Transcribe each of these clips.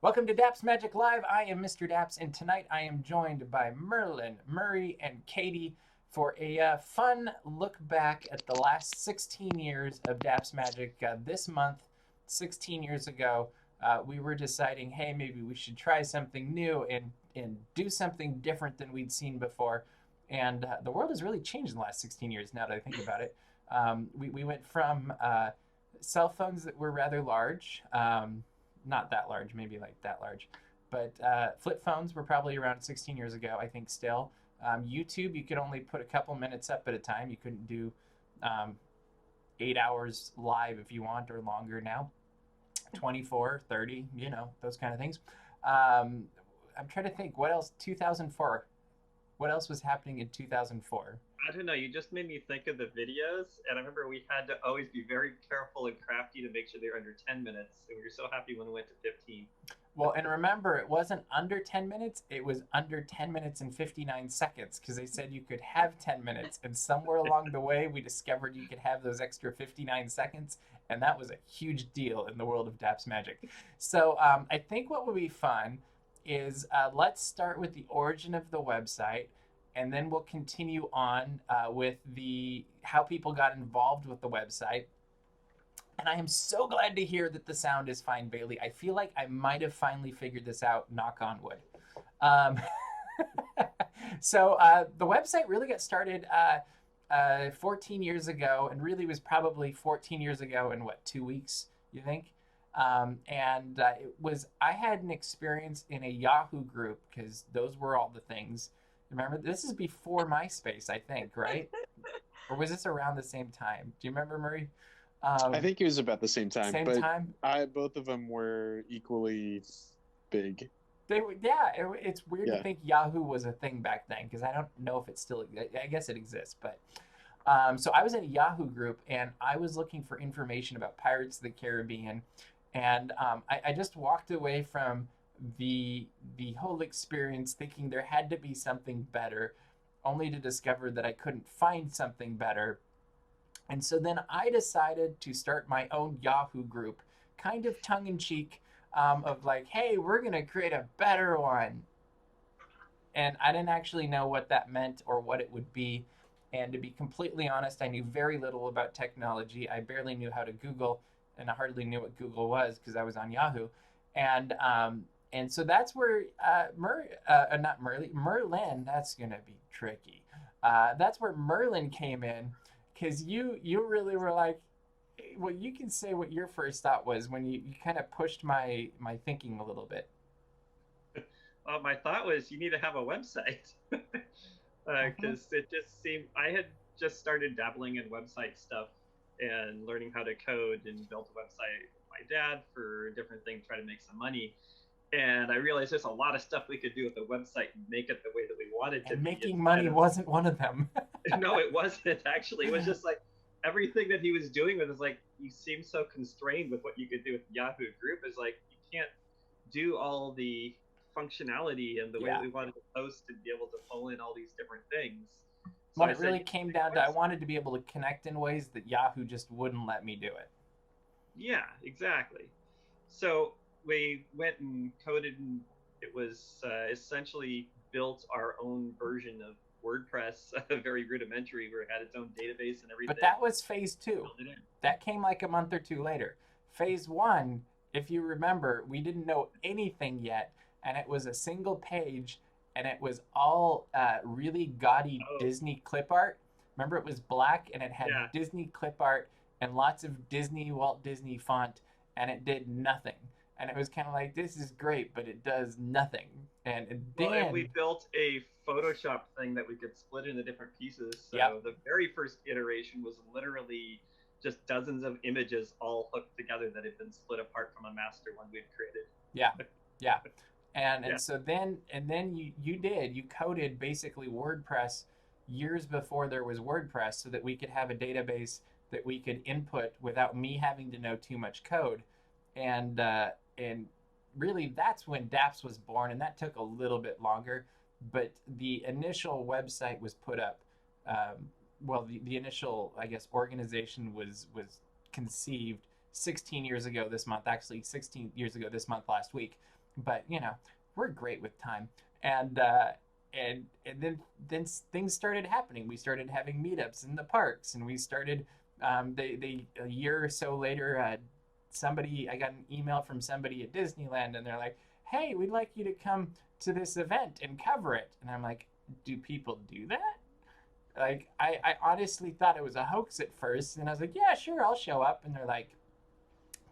Welcome to Daps Magic Live. I am Mr. Daps, and tonight I am joined by Merlin, Murray, and Katie for a fun look back at the last 16 years of Daps Magic. This month, 16 years ago, we were deciding, hey, maybe we should try something new and do something different than we'd seen before. And the world has really changed in the last 16 years, now that I think about it. We went from cell phones that were rather large, not that large, maybe like that large, but flip phones were probably around 16 years ago, I think still. YouTube, you could only put a couple minutes up at a time. You couldn't do 8 hours live if you want or longer now. 24, 30, those kind of things. I'm trying to think, what else? 2004. What else was happening in 2004? I don't know. You just made me think of the videos, and I remember we had to always be very careful and crafty to make sure they were under 10 minutes. And we were so happy when we went to 15. Well, and remember, it wasn't under 10 minutes, it was under 10 minutes and 59 seconds because they said you could have 10 minutes. And somewhere along the way, we discovered you could have those extra 59 seconds. And that was a huge deal in the world of Daps Magic. So I think what would be fun is let's start with the origin of the website. And then we'll continue on with the how people got involved with the website. And I am so glad to hear that the sound is fine, Bailey. I feel like I might have finally figured this out, knock on wood. Um, so the website really got started 14 years ago, and really was probably 14 years ago in what, 2 weeks, you think? I had an experience in a Yahoo group because those were all the things. Remember, this is before MySpace, I think, right? Or was this around the same time? Do you remember, Murray? I think it was about the same time, Same but time? both of them were equally big. It's weird to Yeah. think Yahoo was a thing back then because I don't know if it still. I guess it exists, but so I was in a Yahoo group and I was looking for information about Pirates of the Caribbean, and I just walked away from the whole experience thinking there had to be something better, only to discover that I couldn't find something better. And so then I decided to start my own Yahoo group, kind of tongue in cheek, of like, hey, we're going to create a better one. And I didn't actually know what that meant or what it would be. And to be completely honest, I knew very little about technology. I barely knew how to Google, and I hardly knew what Google was because I was on Yahoo. And so that's where not Merlin, Merlin, that's going to be tricky. That's where Merlin came in because you really were like, well, you can say what your first thought was when you kind of pushed my thinking a little bit. My thought was you need to have a website Mhm. because it just seemed I had just started dabbling in website stuff and learning how to code and built a website with my dad for different things, try to make some money. And I realized there's a lot of stuff we could do with the website and make it the way that we wanted to And be making instead money of wasn't one of them. no, it wasn't actually. It was just like everything that he was doing was like you seem so constrained with what you could do with Yahoo Group. Is like you can't do all the functionality and the way that Yeah. we wanted to post and be able to pull in all these different things. So When I it said, really you came make down a to, I website. wanted to be able to connect in ways that Yahoo just wouldn't let me do it. Yeah, exactly. So we went and coded, and it was essentially built our own version of WordPress, very rudimentary, where it had its own database and But everything. that was phase two. Built it in. That came like a month or two later. Phase one, if you remember, we didn't know anything yet, and it was a single page, and it was all really gaudy Oh, Disney clip art. Remember, it was black, and it had yeah. Disney clip art and lots of Disney, Walt Disney font, and it did nothing. And it was kind of like, this is great, but it does nothing. And Well, and we then, built a Photoshop thing that we could split into different pieces. yep, So the very first iteration was literally just dozens of images all hooked together that had been split apart from a master one we'd created. yeah, yeah. and Yeah. and so then you coded basically WordPress years before there was WordPress so that we could have a database that we could input without me having to know too much code, and really that's when Daps was born, and that took a little bit longer, but the initial website was put up. The initial, I guess, organization was conceived 16 years ago this month, actually 16 years ago this month last week. but we're great with time. And then things started happening. We started having meetups in the parks, and we started they a year or so later, I got an email from somebody at Disneyland, and they're like, "Hey, we'd like you to come to this event and cover it." And I'm like, "Do people do that?" Like, I honestly thought it was a hoax at first, and I was like, "Yeah, sure, I'll show up." And they're like,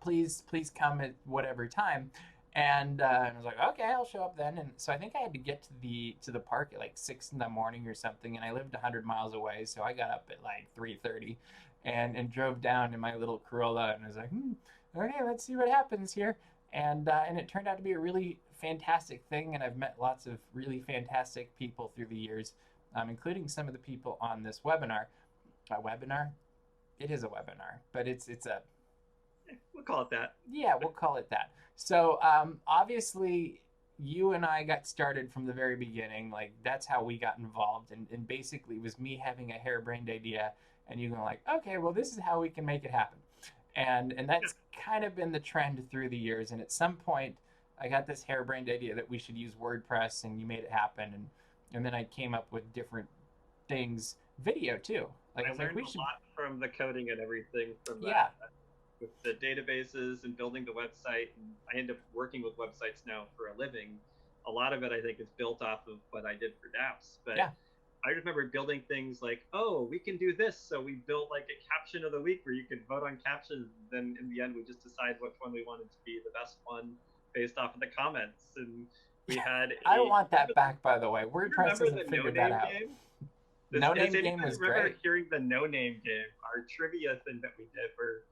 please come at whatever time. And I was like, okay, I'll show up then. And so I think I had to get to the park at like 6 in the morning or something, and I lived 100 miles away, so I got up at like 3:30, and drove down in my little Corolla, and I was like, okay, let's see what happens here. And it turned out to be a really fantastic thing, and I've met lots of really fantastic people through the years, including some of the people on this webinar. A webinar? It is a webinar, but it's a We'll call it that. yeah, we'll call it that. So obviously, you and I got started from the very beginning. Like, that's how we got involved, and basically it was me having a harebrained idea, and you going like, okay, well, this is how we can make it happen. And that's kind of been the trend through the years. And at some point, I got this harebrained idea that we should use WordPress, and you made it happen. And then I came up with different things, video too. Like, I was like, learned we a should. lot from the coding and everything from that. Yeah. With the databases and building the website, and I end up working with websites now for a living. A lot of it, I think, is built off of what I did for Daps. But Yeah. I remember building things like, oh, we can do this. So we built like a caption of the week where you could vote on captions. Then in the end, we just decide which one we wanted to be the best one based off of the comments. And we had. I want that back, by the way. WordPress hasn't figured that out. Game? No Name Game was great. I remember hearing the No Name Game, our trivia thing that we did, where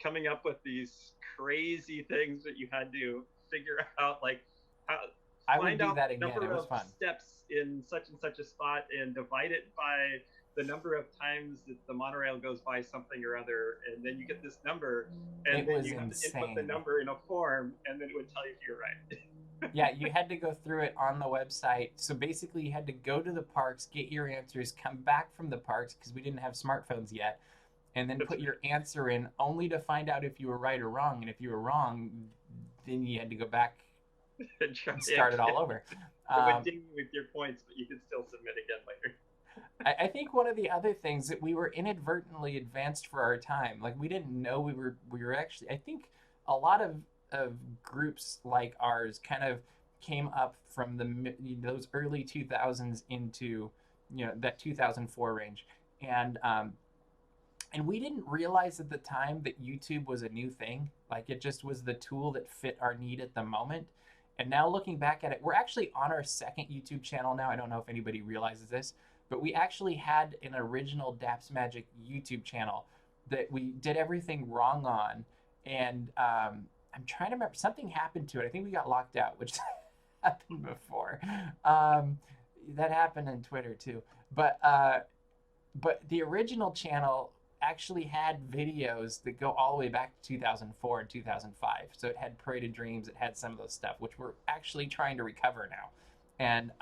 coming up with these crazy things that you had to figure out, like how I would do that again. It was fun. Steps in such and such a spot, and divide it by the number of times that the monorail goes by something or other, and then you get this number, and then you have to input the number in a form, and then it would tell you if you're right. Yeah, you had to go through it on the website. So basically, you had to go to the parks, get your answers, come back from the parks because we didn't have smartphones yet, and then put your answer in, only to find out if you were right or wrong. And if you were wrong, then you had to go back and start it all over. It would ding with your points, but you could still submit again later. I think one of the other things that we were inadvertently advanced for our time. Like, we didn't know we were actually. I think a lot of groups like ours kind of came up from those early 2000s into that 2004 range, and we didn't realize at the time that YouTube was a new thing. Like, it just was the tool that fit our need at the moment. And now looking back at it, we're actually on our second YouTube channel now. I don't know if anybody realizes this, but we actually had an original Daps Magic YouTube channel that we did everything wrong on. And I'm trying to remember, something happened to it. I think we got locked out, which happened before. That happened in Twitter too. But the original channel actually had videos that go all the way back to 2004 and 2005. So it had Parade of Dreams, it had some of those stuff, which we're actually trying to recover now. And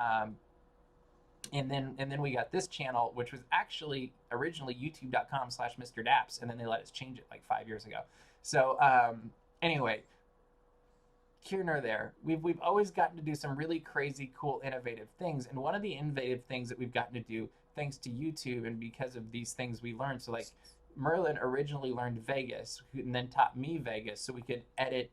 then we got this channel, which was actually originally youtube.com/Mr. Daps, and then they let us change it like 5 years ago. So anyway, here nor there, we've always gotten to do some really crazy, cool, innovative things. And one of the innovative things that we've gotten to do, thanks to YouTube and because of these things we learned. So like, Merlin originally learned Vegas and then taught me Vegas so we could edit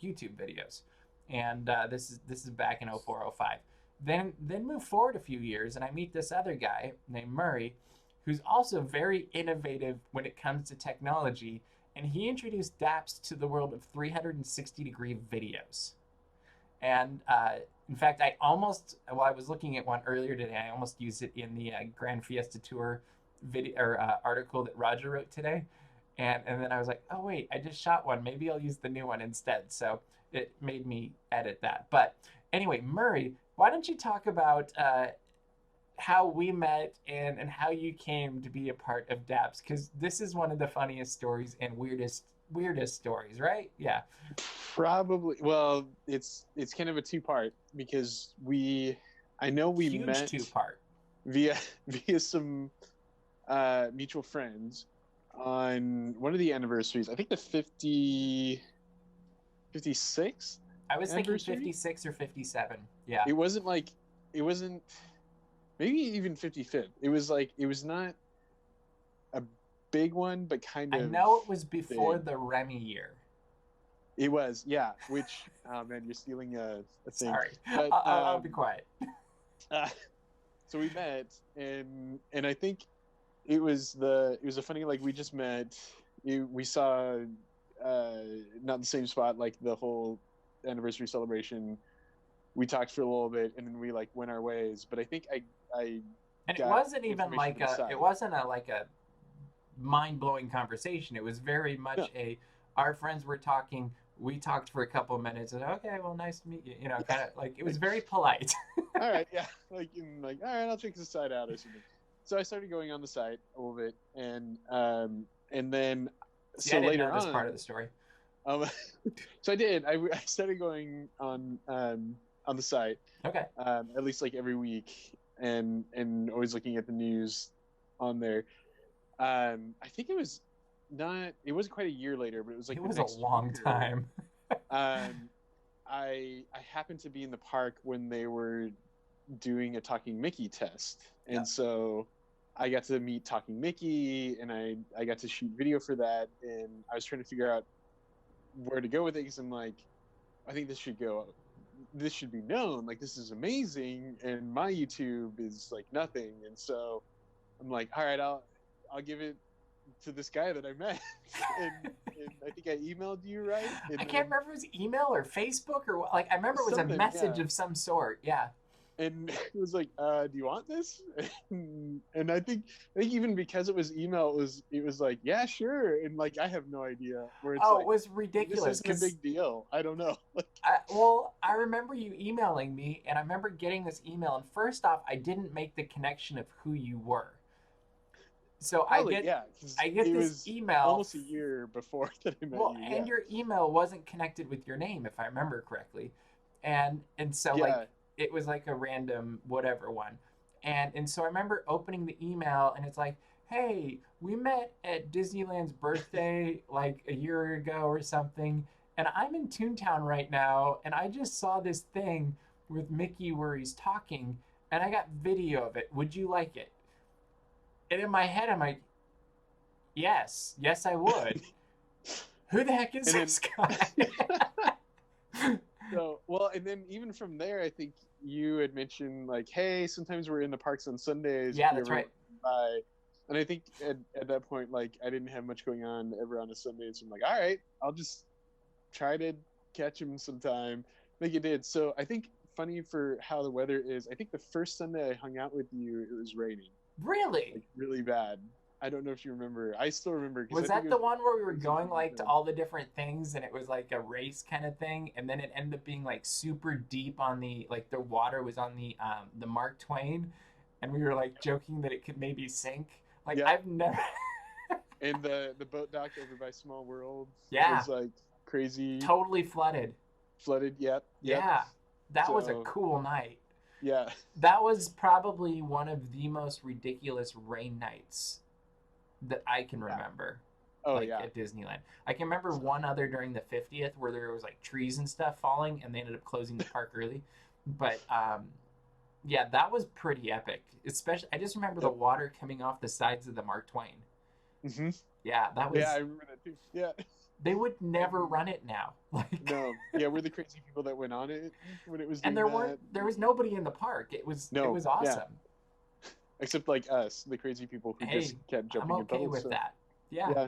YouTube videos. And this is back in 0405. Then move forward a few years, and I meet this other guy named Murray, who's also very innovative when it comes to technology. And he introduced Daps to the world of 360-degree videos. And in fact, I was looking at one earlier today. I almost used it in the Grand Fiesta Tour video or article that Roger wrote today. And then I was like, oh wait, I just shot one. Maybe I'll use the new one instead. So it made me edit that. But anyway, Murray, why don't you talk about how we met and how you came to be a part of Daps? Because this is one of the funniest stories and weirdest stories, right? Yeah. Probably. Well, it's kind of a two-part because I know we Huge met two-part via some mutual friends on one of the anniversaries. I think the 56th I was thinking anniversary. 56 or 57. Yeah. It wasn't maybe even 55th. It was like it was not a big one, but kind I of. know it was before big. the Remy year. It was, yeah. Which, oh man, you're stealing a thing. Sorry. But I'll be quiet. So we met, and I think it was a funny, like, we just met. We saw not the same spot, like the whole anniversary celebration. We talked for a little bit, and then we like went our ways. But I think I And it got wasn't even information like from the site. it wasn't like a mind-blowing conversation. It was very much our friends were talking, we talked for a couple of minutes, and okay, well, nice to meet you, you know, kind of like, it was very polite. All right, yeah, like all right, I'll check this site out or something. So I started going on the site a little bit, and then See, so I didn't later know this on, part of the story. so I did. I started going on the site. Okay. At least like every week, and always looking at the news on there. I think it wasn't quite a year later, but it was like It the was next a long year. time. I happened to be in the park when they were doing a Talking Mickey test, and so I got to meet Talking Mickey, and I got to shoot video for that, and I was trying to figure out where to go with it, because I'm like, I think this should be known, like this is amazing, and my YouTube is like nothing, and so I'm like, all right, I'll give it to this guy that I met, and I think I emailed you, right? I can't remember if it was email or Facebook or like, I remember it was a message of some sort. Yeah. And it was like, do you want this? And I think even because it was email, it was like, yeah, sure. And like, I have no idea where it's it was ridiculous. This isn't a big deal. I don't know. I remember you emailing me, and I remember getting this email, and first off, I didn't make the connection of who you were. So I get this email almost a year before that I met you. And your email wasn't connected with your name, if I remember correctly, and so like it was like a random whatever one, and so I remember opening the email, and it's like, hey, we met at Disneyland's birthday like a year ago or something, and I'm in Toontown right now, and I just saw this thing with Mickey where he's talking, and I got video of it. Would you like it? And in my head, I'm like, yes, I would. Who the heck is this guy? So, well, and then even from there, I think you had mentioned like, hey, sometimes we're in the parks on Sundays. Yeah, that's right. And I think at that point, like, I didn't have much going on ever on a Sunday, so I'm like, all right, I'll just try to catch him sometime. Like you did. So I think funny for how the weather is, I think the first Sunday I hung out with you, it was raining. Really? Like, really bad. I don't know if you remember. I still remember. Was that the one where we were going like to all the different things, and it was like a race kind of thing, and then it ended up being like super deep on the, like the water was on the Mark Twain, and we were like joking that it could maybe sink. Like I've never. And the boat dock over by Small World. Yeah. Was like crazy. Totally flooded. Yep. Yeah. That was a cool night. Yeah. That was probably one of the most ridiculous rain nights that I can remember. At Disneyland. I can remember one other during the 50th where there was like trees and stuff falling, and they ended up closing the park early. But that was pretty epic. Especially, I just remember the water coming off the sides of the Mark Twain. Mm-hmm. Yeah, that was. Yeah, I remember that too. Yeah. They would never run it now. Like no, yeah, we're the crazy people that went on it when it was. And there was nobody in the park. It was awesome. Yeah. Except like us, the crazy people who just kept jumping. I'm okay with that. Yeah.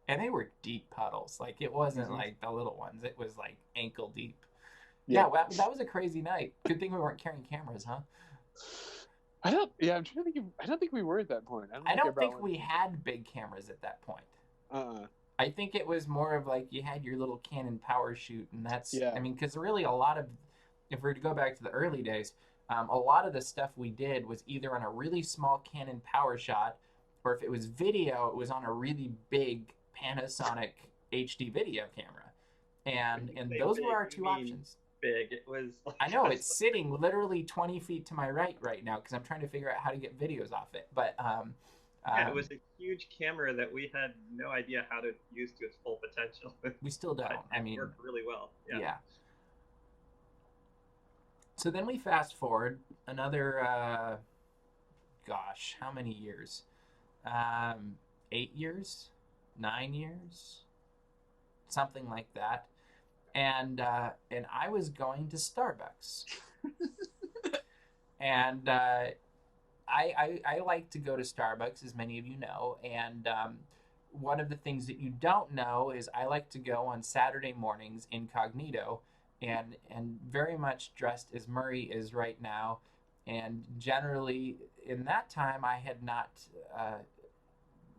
And they were deep puddles. Like it wasn't like the little ones. It was like ankle deep. Yeah, that was a crazy night. Good thing we weren't carrying cameras, huh? I'm trying to think. I don't think we were at that point. I don't think we had big cameras at that point. I think it was more of like you had your little Canon power shoot, and that's. I mean, because really a lot of, if we were to go back to the early days, a lot of the stuff we did was either on a really small Canon power shot, or if it was video, it was on a really big Panasonic HD video camera, and those were our two options. Big. It was. I know it's sitting literally 20 feet to my right now because I'm trying to figure out how to get videos off it. But it was a huge camera that we had no idea how to use to its full potential. We still don't. I mean, it worked really well. Yeah. So then we fast forward another, gosh, how many years? 8 years, 9 years, something like that. And I was going to Starbucks, and I like to go to Starbucks, as many of you know. And one of the things that you don't know is I like to go on Saturday mornings incognito, and very much dressed as Murray is right now. And generally, in that time, I had not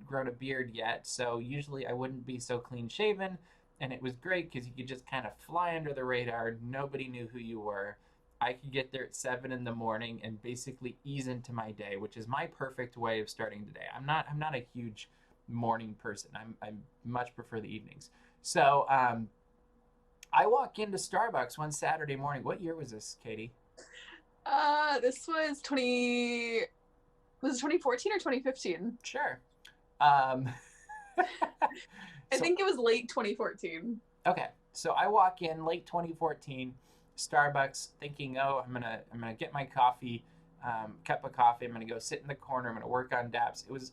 grown a beard yet, so usually I wouldn't be so clean shaven. And it was great because you could just kind of fly under the radar. Nobody knew who you were. I could get there at 7 in the morning and basically ease into my day, which is my perfect way of starting the day. I'm not a huge morning person. I much prefer the evenings. So I walk into Starbucks one Saturday morning. What year was this, Katie? This was 2014 or 2015? Sure. I think it was late 2014. Okay, so I walk in late 2014, Starbucks, thinking, oh, I'm gonna get my coffee, cup of coffee. I'm gonna go sit in the corner. I'm gonna work on Daps. It was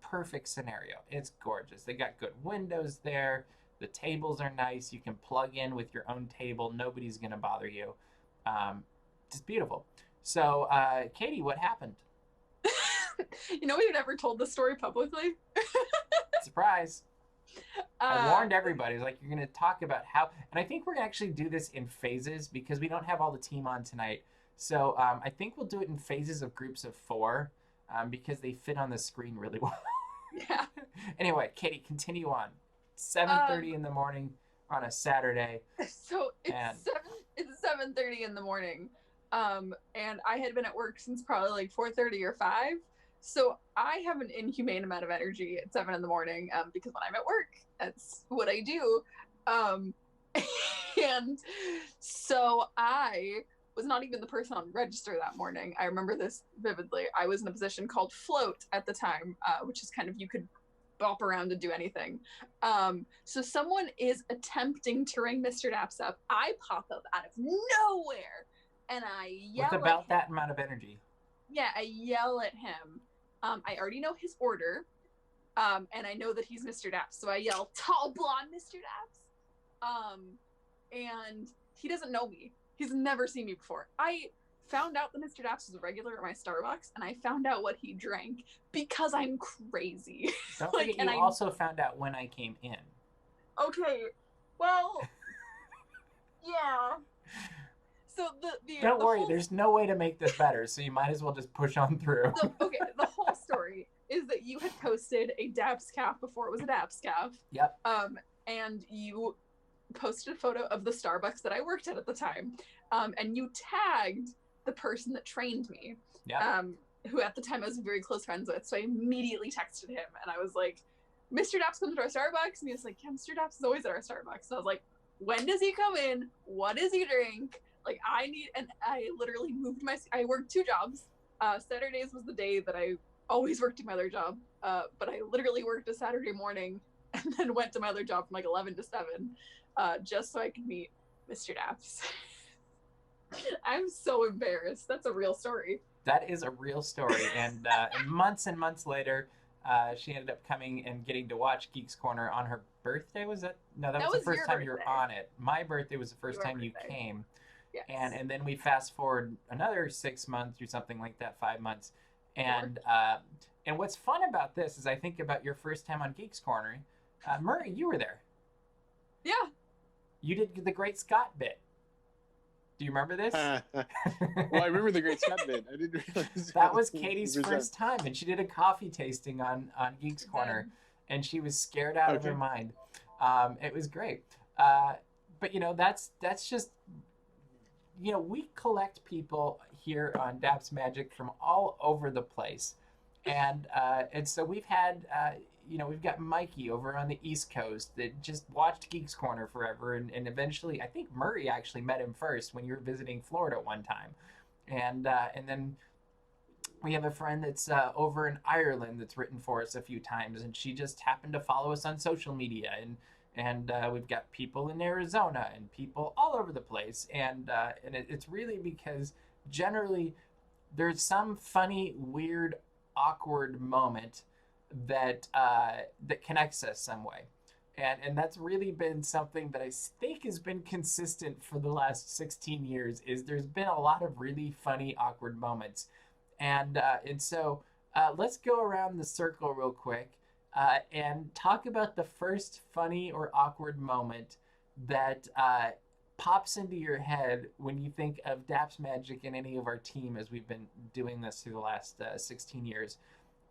perfect scenario. It's gorgeous. They got good windows there. The tables are nice. You can plug in with your own table. Nobody's gonna bother you. Just beautiful. So, Katie, what happened? You know, we've never told this story publicly. Surprise. I warned everybody. I was like, you're going to talk about how, and I think we're going to actually do this in phases because we don't have all the team on tonight. So I think we'll do it in phases of groups of 4 because they fit on the screen really well. Yeah. Anyway, Katie, continue on. 7:30 in the morning on a Saturday. So it's 7:30 in the morning. And I had been at work since probably like 4:30 or 5. So I have an inhumane amount of energy at 7 in the morning because when I'm at work, that's what I do. And so I was not even the person on register that morning. I remember this vividly. I was in a position called float at the time, which is kind of, you could bop around and do anything. So someone is attempting to ring Mr. Daps up. I pop up out of nowhere and I yell with about that amount of energy. Yeah, I yell at him. I already know his order, and I know that he's Mr. Daps, so I yell, "Tall blonde Mr. Daps," and he doesn't know me. He's never seen me before. I found out that Mr. Daps was a regular at my Starbucks, and I found out what he drank because I'm crazy. Don't forget, you also found out when I came in. Okay, well, yeah. So don't worry, there's no way to make this better, so you might as well just push on through. So, okay, the whole story is that you had posted a Daps calf before it was a Daps calf. Yep. And you posted a photo of the Starbucks that I worked at the time, and you tagged the person that trained me. Yep. Who at the time I was very close friends with. So I immediately texted him, and I was like, "Mr. Daps comes to our Starbucks," and he was like, "Yeah, Mr. Daps is always at our Starbucks." And I was like, "When does he come in? What does he drink?" Like, I need, and I literally moved I worked 2 jobs. Saturdays was the day that I always worked at my other job. But I literally worked a Saturday morning and then went to my other job from like 11 to 7, just so I could meet Mr. Daps. I'm so embarrassed. That's a real story. That is a real story. And months and months later, she ended up coming and getting to watch Geeks Corner on her birthday. Was that? No, that was the first time you were on it. My birthday was the first time you came. Yes. And then we fast forward another 6 months or something like that, 5 months. And what's fun about this is I think about your first time on Geeks Corner. Murray, you were there. Yeah. You did the Great Scott bit. Do you remember this? Well, I remember the Great Scott bit. I didn't realize that was Katie's first time, and she did a coffee tasting on Geeks Corner, and she was scared out of her mind. It was great. But you know, that's just, you know, we collect people here on Daps Magic from all over the place, and so we've had you know, we've got Mikey over on the East Coast that just watched Geeks Corner forever, and eventually I think Murray actually met him first when you were visiting Florida one time, and then we have a friend that's over in Ireland that's written for us a few times, and she just happened to follow us on social media, and and we've got people in Arizona and people all over the place, and it's really because generally there's some funny, weird, awkward moment that that connects us some way. And that's really been something that I think has been consistent for the last 16 years. Is there's been a lot of really funny, awkward moments, and so let's go around the circle real quick and talk about the first funny or awkward moment that pops into your head when you think of Daps Magic and any of our team as we've been doing this through the last 16 years.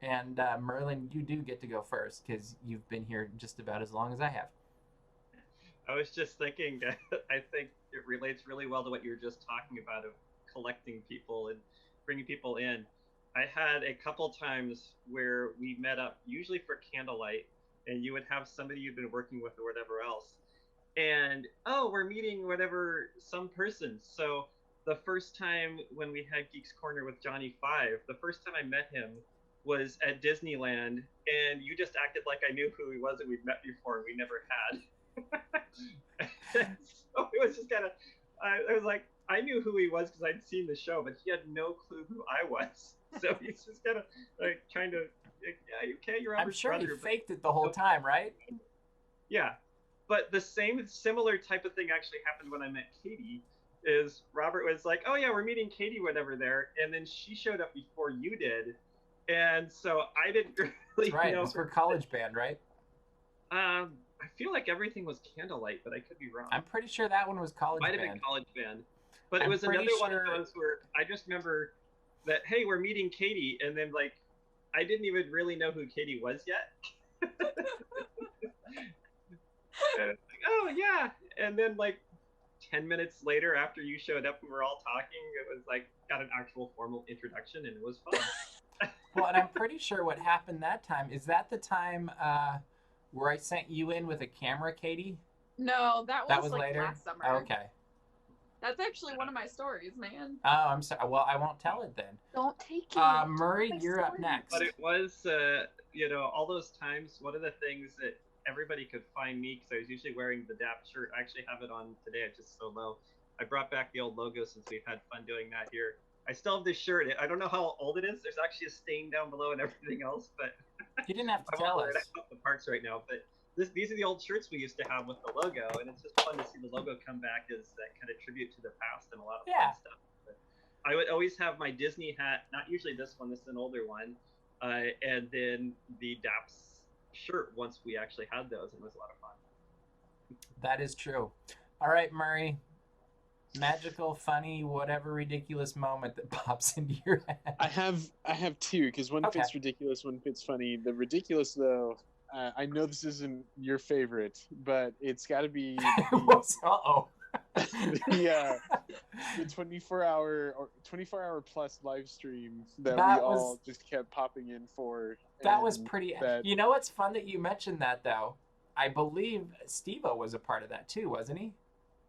And Merlin, you do get to go first because you've been here just about as long as I have. I was just thinking, I think it relates really well to what you were just talking about of collecting people and bringing people in. I had a couple times where we met up, usually for candlelight, and you would have somebody you've been working with or whatever else. And, oh, we're meeting whatever, some person. So the first time when we had Geeks Corner with Johnny Five, the first time I met him was at Disneyland, and you just acted like I knew who he was and we'd met before and we never had. So it was just kind of, I was like, I knew who he was because I'd seen the show, but he had no clue who I was. So he's just kind of like trying to, yeah, okay, you're I'm sure he faked it the whole time, right? Yeah, but the similar type of thing actually happened when I met Katie. Is Robert was like, oh yeah, we're meeting Katie whatever there, and then she showed up before you did, and so I didn't really right, know. It was for college band, right? I feel like everything was candlelight, but I could be wrong. I'm pretty sure that one was college band. Might have been college band, but it was another one of those where I just remember that, hey, we're meeting Katie, and then like I didn't even really know who Katie was yet. And it's like, oh yeah, and then like 10 minutes later after you showed up and we were all talking, it was like got an actual formal introduction and it was fun. Well, and I'm pretty sure what happened that time, is that the time where I sent you in with a camera, Katie? No, that was like later? last summer. Okay. That's actually one of my stories, man. Oh, I'm sorry. Well, I won't tell it then. Don't take it. Murray, you're up next. But it was, all those times, one of the things that everybody could find me, because I was usually wearing the Daps shirt. I actually have it on today. It's just so low. I brought back the old logo since we've had fun doing that here. I still have this shirt. I don't know how old it is. There's actually a stain down below and everything else, but you didn't have to tell us. I have the parts right now, but these are the old shirts we used to have with the logo, and it's just fun to see the logo come back as that kind of tribute to the past and a lot of fun stuff. But I would always have my Disney hat, not usually this one, this is an older one, and then the Daps shirt once we actually had those, and it was a lot of fun. That is true. All right, Murray. Magical, funny, whatever ridiculous moment that pops into your head. I have two, because one fits ridiculous, one fits funny. The ridiculous, though, I know this isn't your favorite, but it's got to be the 24-hour plus live stream that we all just kept popping in for. That was pretty. You know what's fun that you mentioned that, though? I believe Steve-O was a part of that too, wasn't he?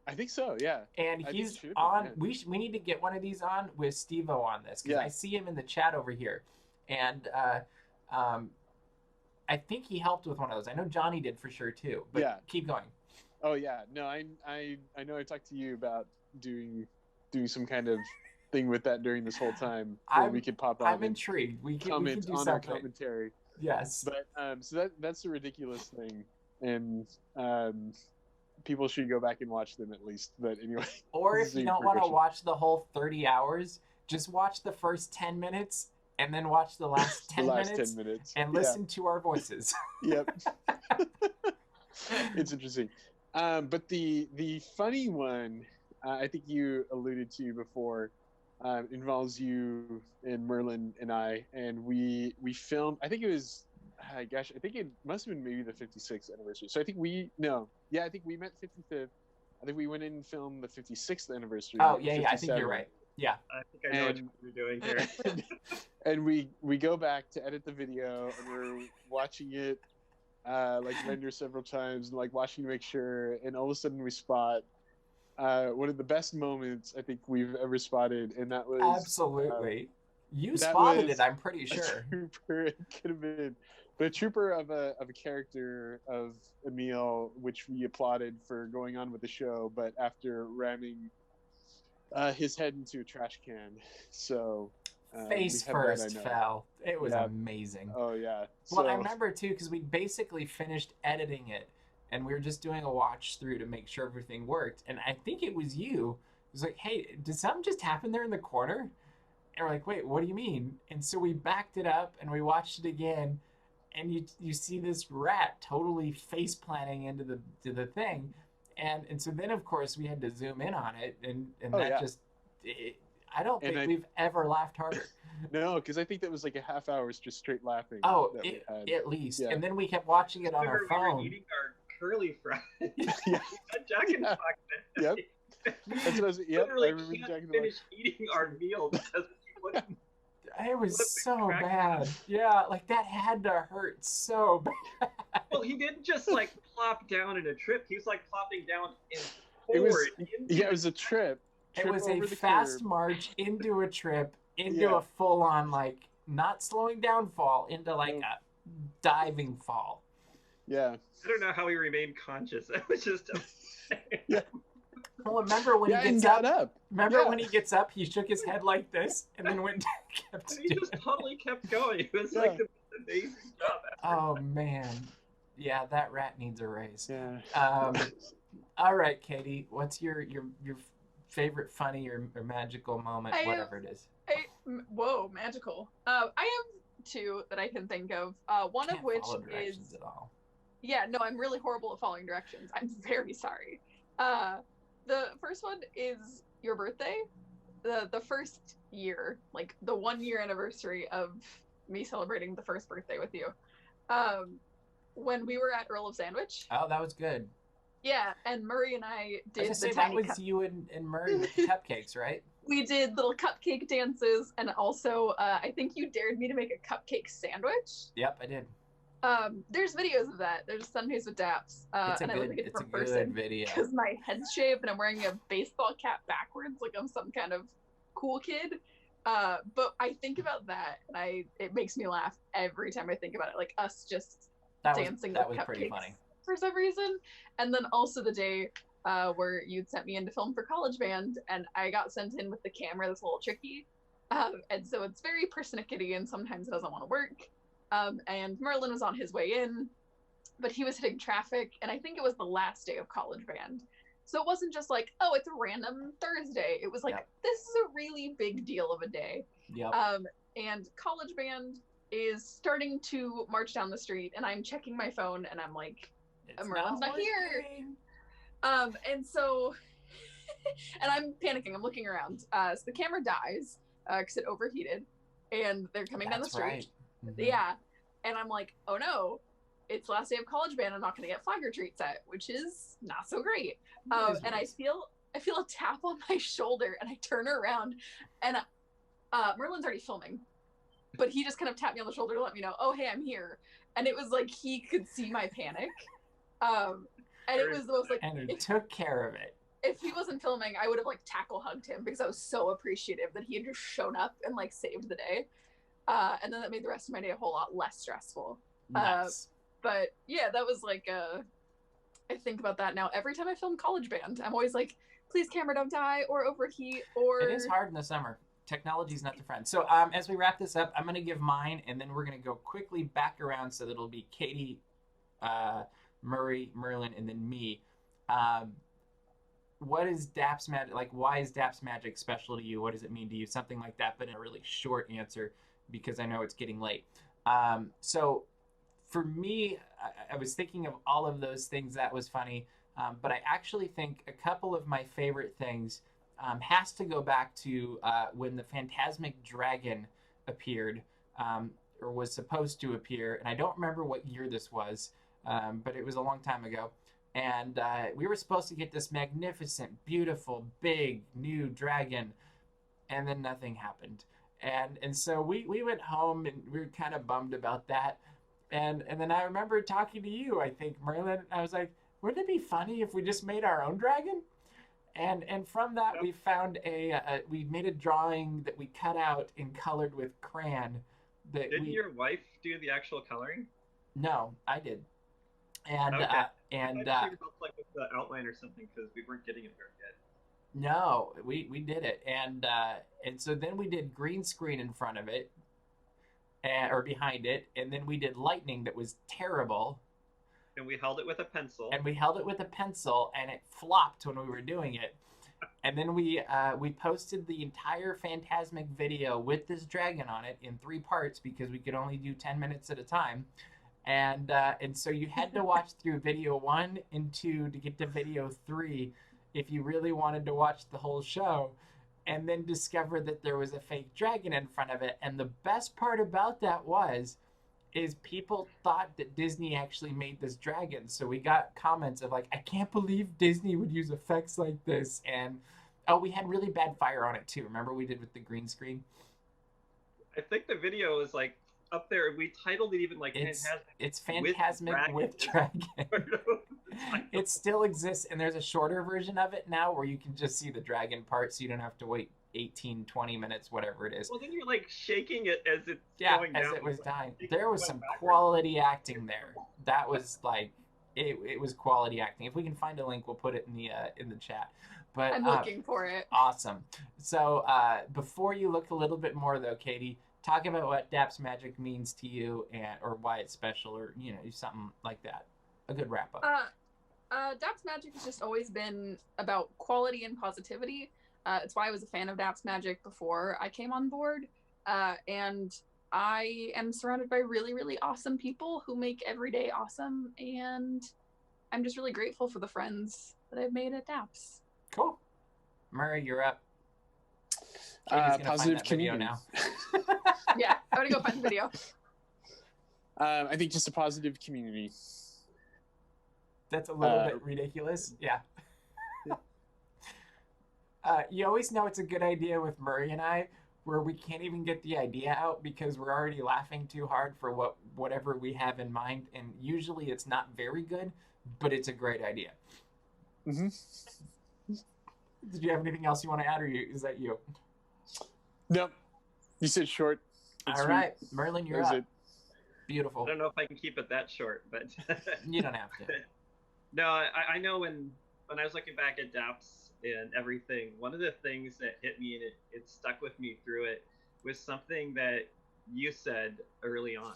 I think so, yeah. And he's on. Yeah. We need to get one of these on with Steve-O on this, because I see him in the chat over here, and I think he helped with one of those. I know Johnny did for sure too. But keep going. Oh yeah, no, I know. I talked to you about doing some kind of thing with that during this whole time, where we could pop on. I'm intrigued. We can do something. Our commentary. Yes. But so that's a ridiculous thing, and people should go back and watch them at least. But anyway. Or if you don't want to watch the whole 30 hours, just watch the first 10 minutes. And then watch the last 10 minutes and listen to our voices. Yep. It's interesting. But the funny one, I think you alluded to before, involves you and Merlin and I. And we filmed, I think it was, I think it must have been maybe the 56th anniversary. So I think we met 55th. I think we went in and filmed the 56th anniversary. Oh, yeah, I think you're right. Yeah. I think I know what you're doing here. And we go back to edit the video, and we're watching it render several times, and like watching to make sure, and all of a sudden we spot one of the best moments I think we've ever spotted, and that was absolutely you spotted it. I'm pretty sure. It could have been But a trooper of a character of Emil, which we applauded for going on with the show, but after ramming his head into a trash can, so Face first fell. It was amazing. Oh yeah. Well, I remember too because we basically finished editing it, and we were just doing a watch through to make sure everything worked. And I think it was you. It was like, hey, did something just happen there in the corner? And we're like, wait, what do you mean? And so we backed it up and we watched it again, and you see this rat totally face planting into the thing, and so then of course we had to zoom in on it, and I don't think we've ever laughed harder. No, because I think that was like a half hour's just straight laughing. Oh, at least. Yeah. And then we kept watching it on our phone. We were eating our curly fries. Yeah. Jack in the Box. Yep. That's what I was. Yep. Literally can't finish eating our meal because we wouldn't. It was so bad. Yeah, like that had to hurt so bad. Well, he didn't just like plop down in a trip. He was like plopping down in forward. It was a trip. It was a fast march into a trip, into a full-on, like, not slowing down fall, into, like, a diving fall. Yeah. I don't know how he remained conscious. It was just... Yeah. Well, remember when he gets up? Remember when he gets up, he shook his head like this, and then went kept he just totally kept going. It was like the most amazing job ever. Oh, man. Yeah, that rat needs a raise. Yeah. All right, Katie, what's your favorite funny or magical moment, whatever it is? Whoa, magical. I have two that I can think of. One of which is at all. Yeah, no, I'm really horrible at following directions. I'm very sorry. The first one is your birthday. The first year, like the 1 year anniversary of me celebrating the first birthday with you. When we were at Earl of Sandwich. Oh, that was good. Yeah, and Murray and I did that was you and Murray with the cupcakes, right? We did little cupcake dances, and also I think you dared me to make a cupcake sandwich. Yep, I did. There's videos of that. There's Sundays with Daps. It's a good video. Because my head's shaved and I'm wearing a baseball cap backwards, like I'm some kind of cool kid. But I think about that, and it makes me laugh every time I think about it. Like us just dancing with cupcakes. Pretty funny. For some reason. And then also the day where you'd sent me in to film for College Band, and I got sent in with the camera that's a little tricky. And so it's very persnickety, and sometimes it doesn't want to work. And Merlin was on his way in, but he was hitting traffic, and I think it was the last day of College Band. So it wasn't just like, oh, it's a random Thursday. It was like, this is a really big deal of a day. Yep. And College Band is starting to march down the street, and I'm checking my phone, and I'm like, Merlin's not here. And so, and I'm panicking. I'm looking around. So the camera dies because it overheated, and they're coming down the street. Right. Mm-hmm. Yeah. And I'm like, oh no, it's last day of College Band. I'm not going to get flag retreat set, which is not so great. And I feel a tap on my shoulder, and I turn around, and Merlin's already filming, but he just kind of tapped me on the shoulder to let me know, oh, hey, I'm here. And it was like he could see my panic. And it was the most like, and it took care of it. If he wasn't filming, I would have like tackle hugged him because I was so appreciative that he had just shown up and like saved the day. And then that made the rest of my day a whole lot less stressful. Nice. But yeah, that was like I think about that now. Every time I film College Band, I'm always like, please camera don't die or overheat or... It is hard in the summer. Technology's not the friend. So as we wrap this up, I'm going to give mine, and then we're going to go quickly back around so that it'll be Katie, Murray, Merlin, and then me. What is Daps Magic, like, why is Daps Magic special to you? What does it mean to you? Something like that, but in a really short answer, because I know it's getting late. So for me, I was thinking of all of those things that was funny, but I actually think a couple of my favorite things has to go back to when the Phantasmic Dragon appeared, or was supposed to appear, and I don't remember what year this was, but it was a long time ago. And we were supposed to get this magnificent, beautiful, big, new dragon, and then nothing happened. And so we went home, and we were kind of bummed about that. And then I remember talking to you, I think, Merlin, I was like, wouldn't it be funny if we just made our own dragon? And from that, we found we made a drawing that we cut out and colored with crayon. Didn't your wife do the actual coloring? No, I did. And Okay. and I thought you were both like with the outline or something because we weren't getting it very good. no, we did it. And so then we did green screen in front of it, or behind it, and then we did lightning that was terrible. And we held it with a pencil. And we held it with a pencil, and it flopped when we were doing it. And then we posted the entire Phantasmic video with this dragon on it in 3 parts because we could only do 10 minutes at a time. And so you had to watch through video 1 and 2 to get to video 3 if you really wanted to watch the whole show, and then discover that there was a fake dragon in front of it. And the best part about that is people thought that Disney actually made this dragon. So we got comments of like, I can't believe Disney would use effects like this. And we had really bad fire on it too. Remember we did with the green screen? I think the video is like up there. We titled it even like it's Phantasmic with Dragon. It still exists, and there's a shorter version of it now where you can just see the dragon part, so you don't have to wait 18, 20 minutes, whatever it is. Well, then you're like shaking it as it's going as down. it was like, dying. There was some quality acting there. That was like, it was quality acting. If we can find a link, we'll put it in the chat. But I'm looking for it. Awesome. So before you look a little bit more though, Katie, talk about what Daps Magic means to you, or why it's special, or something like that. A good wrap up. Daps Magic has just always been about quality and positivity. It's why I was a fan of Daps Magic before I came on board. And I am surrounded by really, really awesome people who make every day awesome. And I'm just really grateful for the friends that I've made at Daps. Cool. Murray, you're up. Positive community. Now. Yeah, I'm going to go find the video. I think just a positive community. That's a little bit ridiculous. Yeah. You always know it's a good idea with Murray and I, where we can't even get the idea out because we're already laughing too hard for whatever we have in mind, and usually it's not very good, but it's a great idea. Mm-hmm. Did you have anything else you want to add, or is that you? Nope. You said short. All right, Merlin, you're up. Beautiful. I don't know if I can keep it that short, but you don't have to. No, I know when I was looking back at Daps and everything, one of the things that hit me and it stuck with me through it was something that you said early on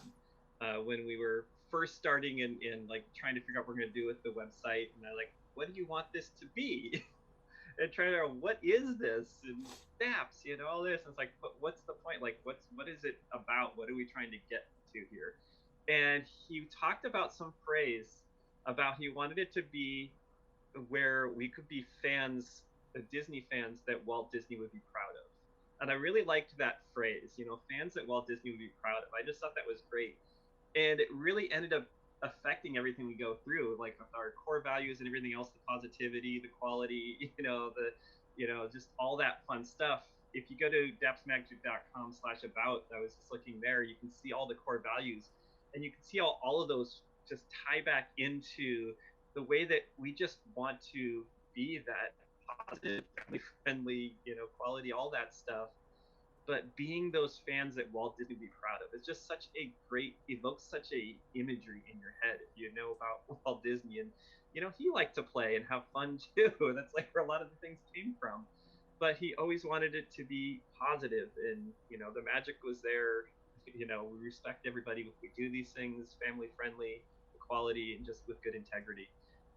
when we were first starting and like trying to figure out what we're going to do with the website. And I like, what do you want this to be? And trying to figure out what is this and Daps, all this. And it's like, but what's the point? Like, what is it about? What are we trying to get to here? And he talked about some phrase about he wanted it to be where we could be fans, Disney fans that Walt Disney would be proud of. And I really liked that phrase, fans that Walt Disney would be proud of. I just thought that was great. And it really ended up affecting everything we go through, like with our core values and everything else, the positivity, the quality, just all that fun stuff. If you go to dapsmagic.com/about, I was just looking there, you can see all the core values, and you can see how all of those just tie back into the way that we just want to be that positive, family-friendly, quality, all that stuff. But being those fans that Walt Disney would be proud of, it's just such a great, evokes such a imagery in your head if you know about Walt Disney. And, he liked to play and have fun too. That's like where a lot of the things came from. But he always wanted it to be positive, and, the magic was there. We respect everybody. We do these things family-friendly, quality, and just with good integrity.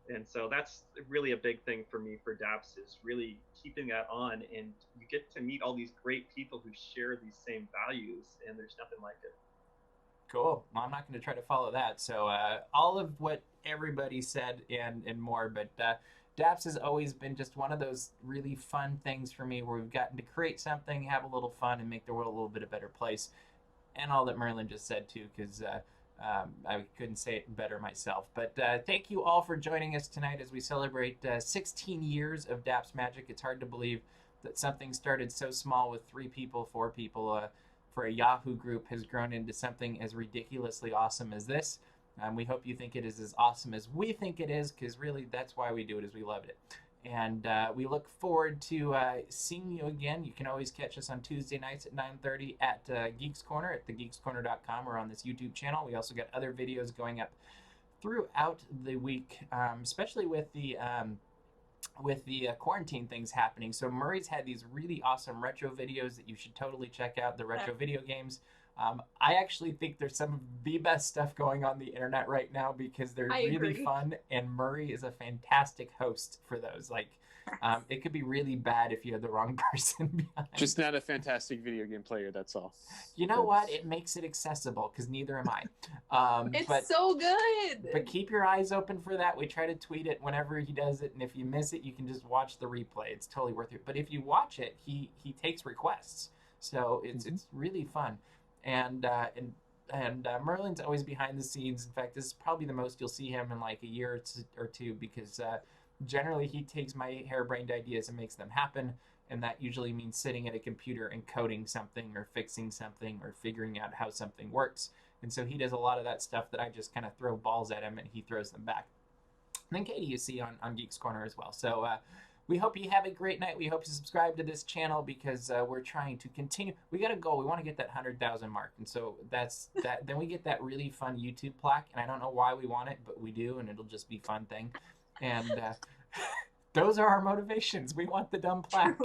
And so that's really a big thing for me for Daps, is really keeping that on, and you get to meet all these great people who share these same values, and there's nothing like it. Cool. Well, I'm not going to try to follow that. So all of what everybody said and more, but Daps has always been just one of those really fun things for me where we've gotten to create something, have a little fun, and make the world a little bit a better place. And all that Merlin just said too, because I couldn't say it better myself. But thank you all for joining us tonight as we celebrate 16 years of Daps Magic. It's hard to believe that something started so small with 3 people, 4 people, for a Yahoo group has grown into something as ridiculously awesome as this. We hope you think it is as awesome as we think it is, because really that's why we do it, is we love it. And we look forward to seeing you again. You can always catch us on Tuesday nights at 9:30 at Geeks Corner at thegeekscorner.com or on this YouTube channel. We also got other videos going up throughout the week, especially with the quarantine things happening. So Murray's had these really awesome retro videos that you should totally check out, the retro video games. I actually think there's some of the best stuff going on the internet right now because they're really fun, and Murray is a fantastic host for those. Like, it could be really bad if you had the wrong person behind. Just not a fantastic video game player, that's all. You know what? It makes it accessible because neither am I. It's so good. But keep your eyes open for that. We try to tweet it whenever he does it, and if you miss it, you can just watch the replay. It's totally worth it. But if you watch it, he takes requests, so it's really fun. And Merlin's always behind the scenes. In fact, this is probably the most you'll see him in like a year or two because generally he takes my harebrained ideas and makes them happen. And that usually means sitting at a computer and coding something or fixing something or figuring out how something works. And so he does a lot of that stuff that I just kind of throw balls at him and he throws them back. And then Katie you see on Geeks Corner as well. So we hope you have a great night. We hope you subscribe to this channel because we're trying to continue. We got a goal. We want to get that 100,000 mark. And so that's that. Then we get that really fun YouTube plaque. And I don't know why we want it, but we do. And it'll just be a fun thing. And those are our motivations. We want the dumb plaque.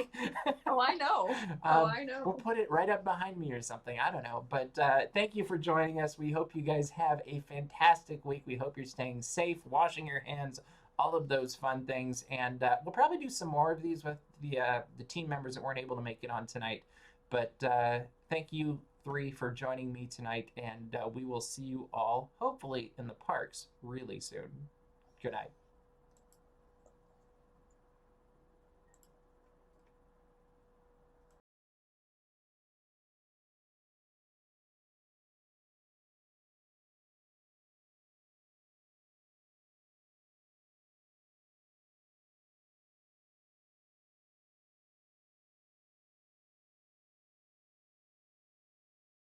Oh, I know. I know. We'll put it right up behind me or something. I don't know. But thank you for joining us. We hope you guys have a fantastic week. We hope you're staying safe, washing your hands, all of those fun things, and we'll probably do some more of these with the team members that weren't able to make it on tonight. But thank you three for joining me tonight, and we will see you all hopefully in the parks really soon. Good night.